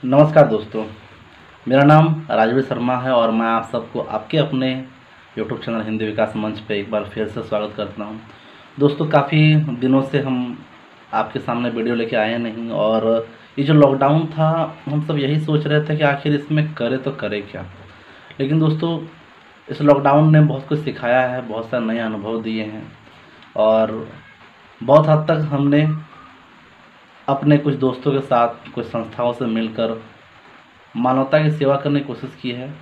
नमस्कार दोस्तों, मेरा नाम राजवीर शर्मा है और मैं आप सबको आपके अपने यूट्यूब चैनल हिंदी विकास मंच पे एक बार फिर से स्वागत करता हूं। दोस्तों, काफ़ी दिनों से हम आपके सामने वीडियो लेके आए नहीं और ये जो लॉकडाउन था, हम सब यही सोच रहे थे कि आखिर इसमें करें तो करें क्या। लेकिन दोस्तों, इस लॉकडाउन ने बहुत कुछ सिखाया है, बहुत सारे नए अनुभव दिए हैं और बहुत हद तक हमने अपने कुछ दोस्तों के साथ कुछ संस्थाओं से मिलकर मानवता की सेवा करने की कोशिश की है।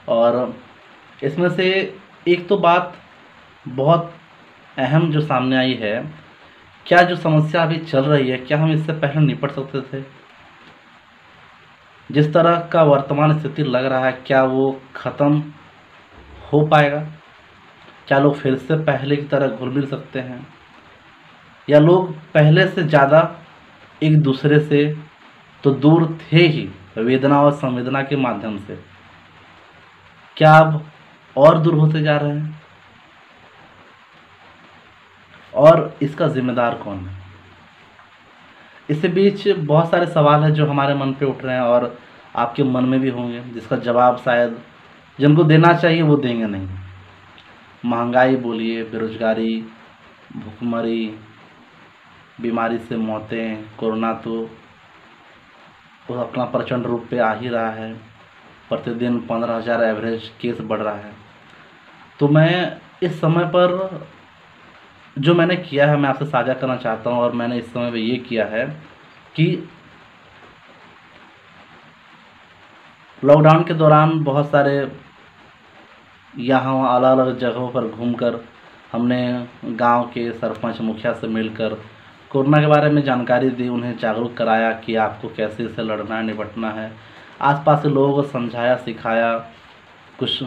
और इसमें से एक तो बात बहुत अहम जो सामने आई है, क्या जो समस्या अभी चल रही है, क्या हम इससे पहले निपट सकते थे? जिस तरह का वर्तमान स्थिति लग रहा है, क्या वो ख़त्म हो पाएगा? क्या लोग फिर से पहले की तरह घुल मिल सकते हैं, या लोग पहले से ज़्यादा एक दूसरे से तो दूर थे ही, वेदना और संवेदना के माध्यम से क्या अब और दूर होते जा रहे हैं? और इसका जिम्मेदार कौन है? इसके बीच बहुत सारे सवाल हैं जो हमारे मन पे उठ रहे हैं और आपके मन में भी होंगे, जिसका जवाब शायद जिनको देना चाहिए वो देंगे नहीं। महंगाई बोलिए, बेरोजगारी, भूखमरी, बीमारी से मौतें, कोरोना तो वो अपना प्रचंड रूप पे आ ही रहा है। प्रतिदिन 15,000 एवरेज केस बढ़ रहा है। तो मैं इस समय पर जो मैंने किया है, मैं आपसे साझा करना चाहता हूँ। और मैंने इस समय पे ये किया है कि लॉकडाउन के दौरान बहुत सारे यहाँ अलग अलग जगहों पर घूमकर हमने गांव के सरपंच मुखिया से मिलकर कोरोना के बारे में जानकारी दी, उन्हें जागरूक कराया कि आपको कैसे इससे लड़ना है, निपटना है। आसपास के लोगों को समझाया, सिखाया, कुछ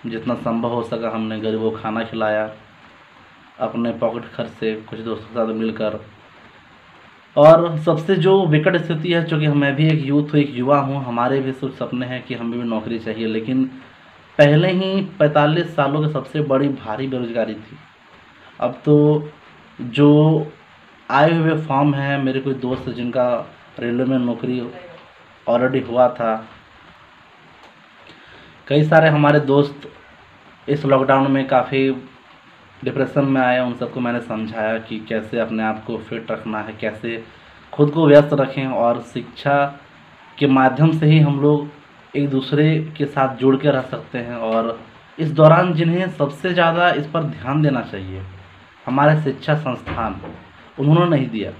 जितना संभव हो सका हमने गरीबों को खाना खिलाया अपने पॉकेट खर्च से, कुछ दोस्तों के साथ मिलकर। और सबसे जो विकट स्थिति है, चूँकि मैं भी एक यूथ हूँ, एक युवा हूँ, हमारे भी कुछ सपने हैं कि हमें भी नौकरी चाहिए, लेकिन पहले ही 45 सालों की सबसे बड़ी भारी बेरोजगारी थी। अब तो जो आए हुए फॉर्म हैं, मेरे कोई दोस्त जिनका रेलवे में नौकरी ऑलरेडी हुआ था, कई सारे हमारे दोस्त इस लॉकडाउन में काफ़ी डिप्रेशन में आए। उन सबको मैंने समझाया कि कैसे अपने आप को फिट रखना है, कैसे खुद को व्यस्त रखें, और शिक्षा के माध्यम से ही हम लोग एक दूसरे के साथ जुड़ के रह सकते हैं। और इस दौरान जिन्हें सबसे ज़्यादा इस पर ध्यान देना चाहिए, हमारे शिक्षा संस्थान, उन्होंने नहीं दिया।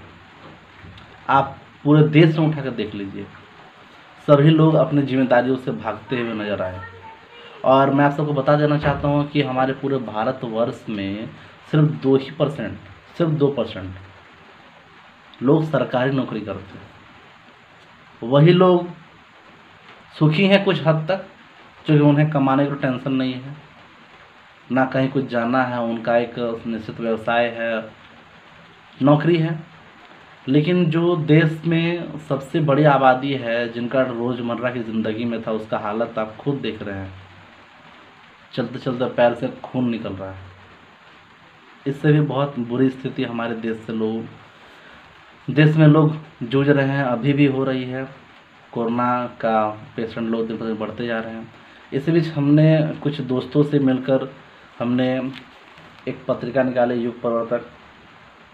आप पूरे देश में उठा कर देख लीजिए, सभी लोग अपनी जिम्मेदारियों से भागते हुए नजर आए। और मैं आप सबको बता देना चाहता हूँ कि हमारे पूरे भारतवर्ष में सिर्फ 2% सिर्फ 2% लोग सरकारी नौकरी करते हैं। वही लोग सुखी हैं कुछ हद तक, क्योंकि उन्हें कमाने की टेंशन नहीं है, ना कहीं कुछ जाना है, उनका एक निश्चित व्यवसाय है, नौकरी है। लेकिन जो देश में सबसे बड़ी आबादी है, जिनका रोज़मर्रा की ज़िंदगी में था, उसका हालत आप खुद देख रहे हैं। चलते चलते पैर से खून निकल रहा है। इससे भी बहुत बुरी स्थिति हमारे देश में लोग जूझ रहे हैं, अभी भी हो रही है। कोरोना का पेशेंट लोग दिन पर दिन बढ़ते जा रहे हैं। इसी बीच हमने कुछ दोस्तों से मिलकर हमने एक पत्रिका निकाली, युग प्रवर्तक,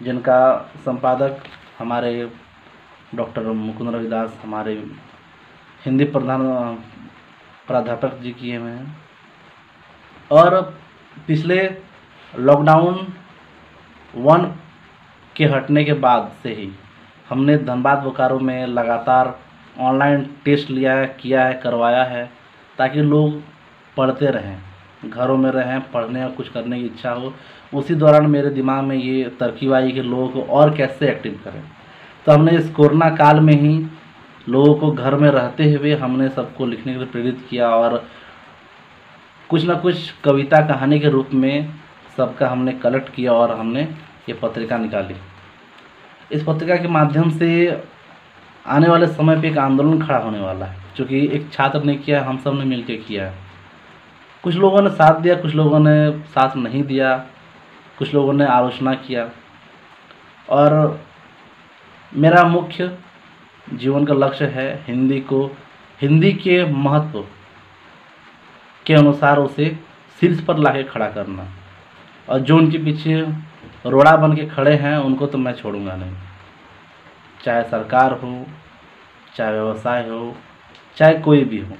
जिनका संपादक हमारे डॉक्टर मुकुंद रविदास, हमारे हिंदी प्राध्यापक जी किए हुए हैं। और पिछले लॉकडाउन 1 के हटने के बाद से ही हमने धनबाद बोकारो में लगातार ऑनलाइन टेस्ट किया है, करवाया है, ताकि लोग पढ़ते रहें, घरों में रहें, पढ़ने और कुछ करने की इच्छा हो। उसी दौरान मेरे दिमाग में ये तरकीब आई कि लोगों को और कैसे एक्टिव करें। तो हमने इस कोरोना काल में ही लोगों को घर में रहते हुए हमने सबको लिखने के लिए प्रेरित किया, और कुछ ना कुछ कविता कहानी के रूप में सबका हमने कलेक्ट किया और हमने ये पत्रिका निकाली। इस पत्रिका के माध्यम से आने वाले समय पे एक आंदोलन खड़ा होने वाला है, क्योंकि एक छात्र ने किया, हम सब ने मिलकर किया है। कुछ लोगों ने साथ दिया, कुछ लोगों ने साथ नहीं दिया, कुछ लोगों ने आलोचना किया। और मेरा मुख्य जीवन का लक्ष्य है हिंदी के महत्व के अनुसार उसे शीर्ष पर लाके खड़ा करना। और जो उनके पीछे रोड़ा बन के खड़े हैं उनको तो मैं छोड़ूंगा नहीं, चाहे सरकार हो, चाहे व्यवसाय हो, चाहे कोई भी हो,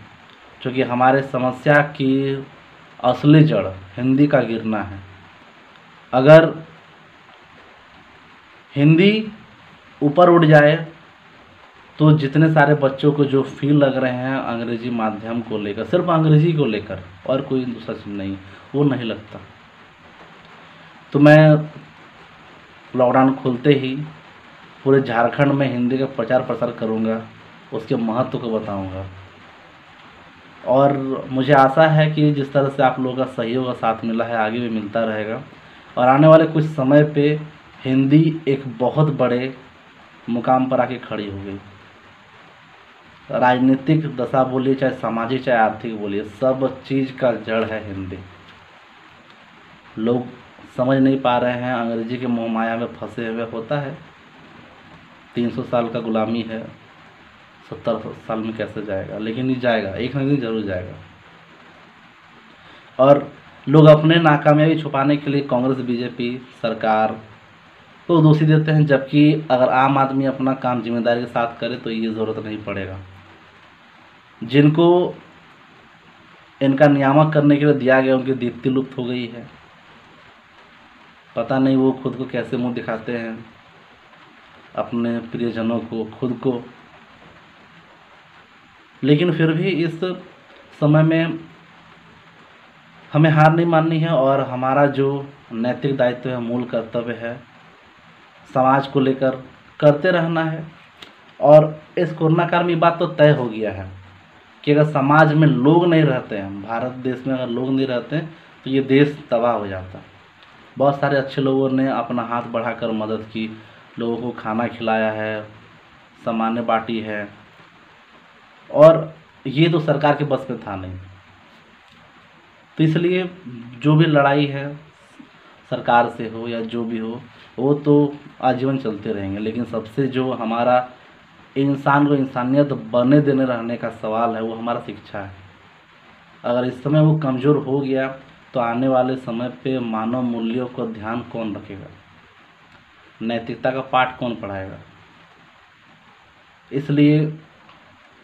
क्योंकि हमारे समस्या की असली जड़ हिंदी का गिरना है। अगर हिंदी ऊपर उठ जाए तो जितने सारे बच्चों को जो फील लग रहे हैं अंग्रेजी माध्यम को लेकर, सिर्फ अंग्रेजी को लेकर और कोई दूसरा चीज़ नहीं, वो नहीं लगता। तो मैं लॉकडाउन खुलते ही पूरे झारखंड में हिंदी का प्रचार प्रसार करूंगा, उसके महत्व को बताऊंगा। और मुझे आशा है कि जिस तरह से आप लोगों का सहयोग और साथ मिला है आगे भी मिलता रहेगा, और आने वाले कुछ समय पे हिंदी एक बहुत बड़े मुकाम पर आके खड़ी हो गई। राजनीतिक दशा बोलिए, चाहे सामाजिक, चाहे आर्थिक बोलिए, सब चीज़ का जड़ है हिंदी। लोग समझ नहीं पा रहे हैं, अंग्रेजी के मोह माया में फंसे हुए। होता है 300 साल का गुलामी है, 70 साल में कैसे जाएगा, लेकिन ये जाएगा, एक न दिन जरूर जाएगा। और लोग अपने नाकामयाबी छुपाने के लिए कांग्रेस बीजेपी सरकार को दोषी देते हैं, जबकि अगर आम आदमी अपना काम जिम्मेदारी के साथ करे तो ये ज़रूरत नहीं पड़ेगा। जिनको इनका नियामक करने के लिए दिया गया उनकी दीप्ति लुप्त हो गई है। पता नहीं वो खुद को कैसे मुंह दिखाते हैं, अपने प्रियजनों को, खुद को। लेकिन फिर भी इस समय में हमें हार नहीं माननी है, और हमारा जो नैतिक दायित्व है, मूल कर्तव्य है, समाज को लेकर करते रहना है। और इस कोरोना काल में बात तो तय हो गया है कि अगर समाज में लोग नहीं रहते हैं, भारत देश में अगर लोग नहीं रहते हैं तो ये देश तबाह हो जाता। बहुत सारे अच्छे लोगों ने अपना हाथ बढ़ाकर मदद की, लोगों को खाना खिलाया है, सामान्य बांटी है, और ये तो सरकार के बस में था नहीं। तो इसलिए जो भी लड़ाई है सरकार से हो या जो भी हो, वो तो आजीवन चलते रहेंगे। लेकिन सबसे जो हमारा इंसान को इंसानियत बने देने रहने का सवाल है वो हमारा शिक्षा है। अगर इस समय वो कमज़ोर हो गया तो आने वाले समय पे मानव मूल्यों को ध्यान कौन रखेगा, नैतिकता का पाठ कौन पढ़ाएगा। इसलिए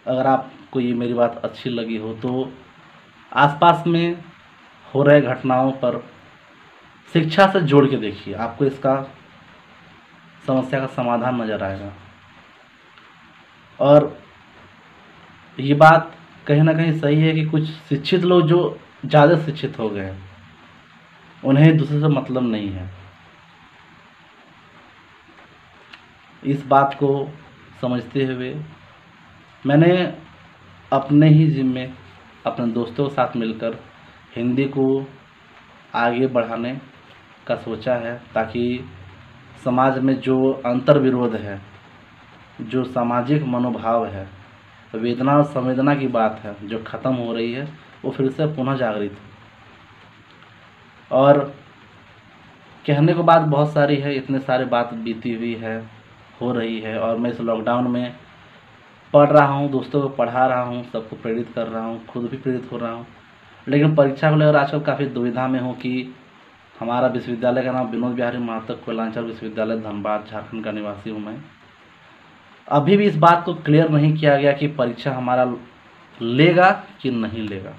अगर आपको ये मेरी बात अच्छी लगी हो तो आसपास में हो रहे घटनाओं पर शिक्षा से जोड़ के देखिए, आपको इसका समस्या का समाधान नज़र आएगा। और ये बात कहीं ना कहीं सही है कि कुछ शिक्षित लोग जो ज़्यादा शिक्षित हो गए हैं उन्हें दूसरे से मतलब नहीं है। इस बात को समझते हुए मैंने अपने ही जिम्मे अपने दोस्तों के साथ मिलकर हिंदी को आगे बढ़ाने का सोचा है, ताकि समाज में जो अंतर विरोध है, जो सामाजिक मनोभाव है, वेदना और संवेदना की बात है जो ख़त्म हो रही है, वो फिर से पुनः जागृत हो। और कहने को बात बहुत सारी है, इतने सारे बात बीती हुई है, हो रही है। और मैं इस लॉकडाउन में पढ़ रहा हूँ, दोस्तों को पढ़ा रहा हूँ, सबको प्रेरित कर रहा हूँ, खुद भी प्रेरित हो रहा हूँ। लेकिन परीक्षा को लेकर आजकल काफ़ी दुविधा में हूँ कि हमारा विश्वविद्यालय का नाम विनोद बिहारी महतो कोयलांचल विश्वविद्यालय धनबाद झारखंड का निवासी हूँ मैं। अभी भी इस बात को क्लियर नहीं किया गया कि परीक्षा हमारा लेगा कि नहीं लेगा।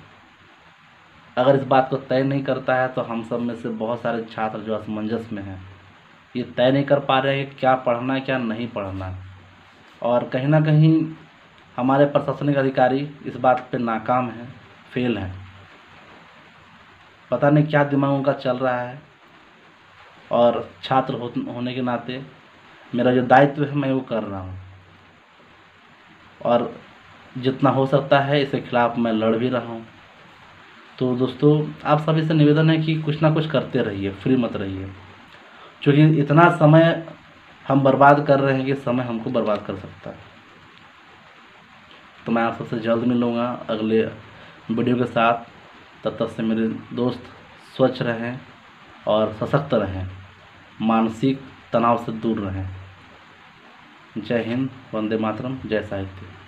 अगर इस बात को तय नहीं करता है तो हम सब में से बहुत सारे छात्र जो असमंजस में हैं, ये तय नहीं कर पा रहे हैं कि क्या पढ़ना है क्या नहीं पढ़ना है। और कहीं ना कहीं हमारे प्रशासनिक अधिकारी इस बात पे नाकाम हैं, फेल हैं। पता नहीं क्या दिमाग उनका चल रहा है। और छात्र होने के नाते मेरा जो दायित्व है मैं वो कर रहा हूँ, और जितना हो सकता है इसके खिलाफ मैं लड़ भी रहा हूँ। तो दोस्तों आप सभी से निवेदन है कि कुछ ना कुछ करते रहिए, फ्री मत रहिए, क्योंकि इतना समय हम बर्बाद कर रहे हैं कि समय हमको बर्बाद कर सकता है। तो मैं आप सबसे जल्द मिलूँगा अगले वीडियो के साथ। तब तक से मेरे दोस्त स्वच्छ रहें और सशक्त रहें, मानसिक तनाव से दूर रहें। जय हिंद, वंदे मातरम, जय साहित्य।